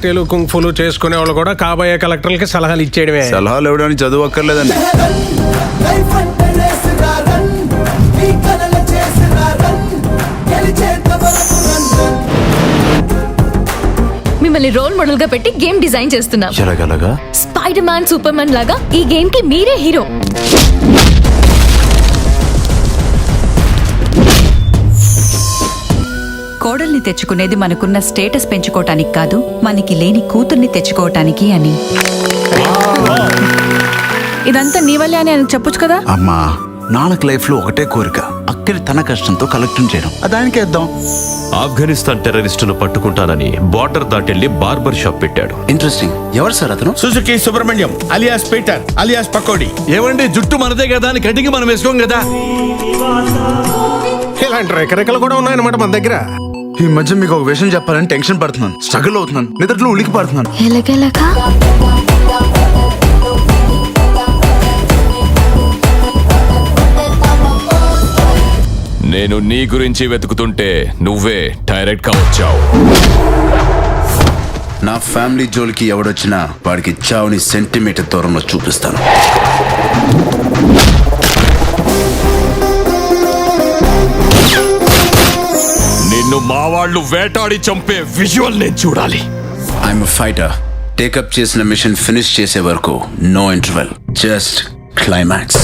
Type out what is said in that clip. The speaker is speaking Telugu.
కరాటేలు కుంఫులు చేసుకునే వాళ్ళు కూడా కాబోయే కలెక్టర్లకి సలహాలు ఇచ్చేయడమే. సలహాలు ఇవ్వడానికి చదువు అక్కర్లేదండి. మిమ్మల్ని రోల్ మోడల్ గా పెట్టి గేమ్ డిజైన్ చేస్తున్నాం. ఎలాగలగా? స్పైడర్ మ్యాన్, సూపర్ మ్యాన్ లాగా ఈ గేమ్ కి మీరే హీరో. కోడల్ని తెచ్చుకునేది మనకున్న స్టేటస్ పెంచుకోవటానికి కాదు, మనకి లేని కూతుర్ని తెచ్చుకోవటానికి అని. ఇదంతా నీ వల్లే అని ఆయన చెప్పొచ్చు కదా. అమ్మా, నాన్నకు లైఫ్ లో ఒకటే కోరిక, అక్కడి తన కష్టంతో కలెక్ట్ చేయడం. దానికి వేద్దాం. ఆఫ్ఘనిస్తాన్ టెర్రరిస్టును పట్టుకుంటానని బార్డర్ దాటెళ్లి బార్బర్ షాప్ పెట్టాడు. ఇంట్రెస్టింగ్. ఎవరు సార్ అతను? Suzuki Subrahmanyam alias Peter alias Pakodi. ఏమండి, జుట్టు మనదే కదా అని కటింగ్ మనం వేసుకోం కదా. ఇలాంటి రెకరెకలు కూడా ఉన్నాయన్నమాట మన దగ్గర. ఈ మధ్య మీకు ఒక విషయం చెప్పాలని టెన్షన్ పడుతున్నాను, స్ట్రగుల్ అవుతున్నాను, నిద్రలో ఉలికి పడుతున్నాను. నేను నీ గురించి వెతుకుతుంటే నువ్వే డైరెక్ట్ గా వచ్చావు. నా ఫ్యామిలీ జోలికి ఎవడొచ్చినా వాడికి చావుని సెంటీమీటర్ దూరంలో చూపిస్తాను. నిన్ను మా వాళ్ళు వేటాడి చంపే విజువల్ నేను చూడాలి. I'm fighter. టేకప్ చేసిన మిషన్ ఫినిష్ చేసే వరకు నో ఇంటర్వెల్, జస్ట్ క్లైమాక్స్.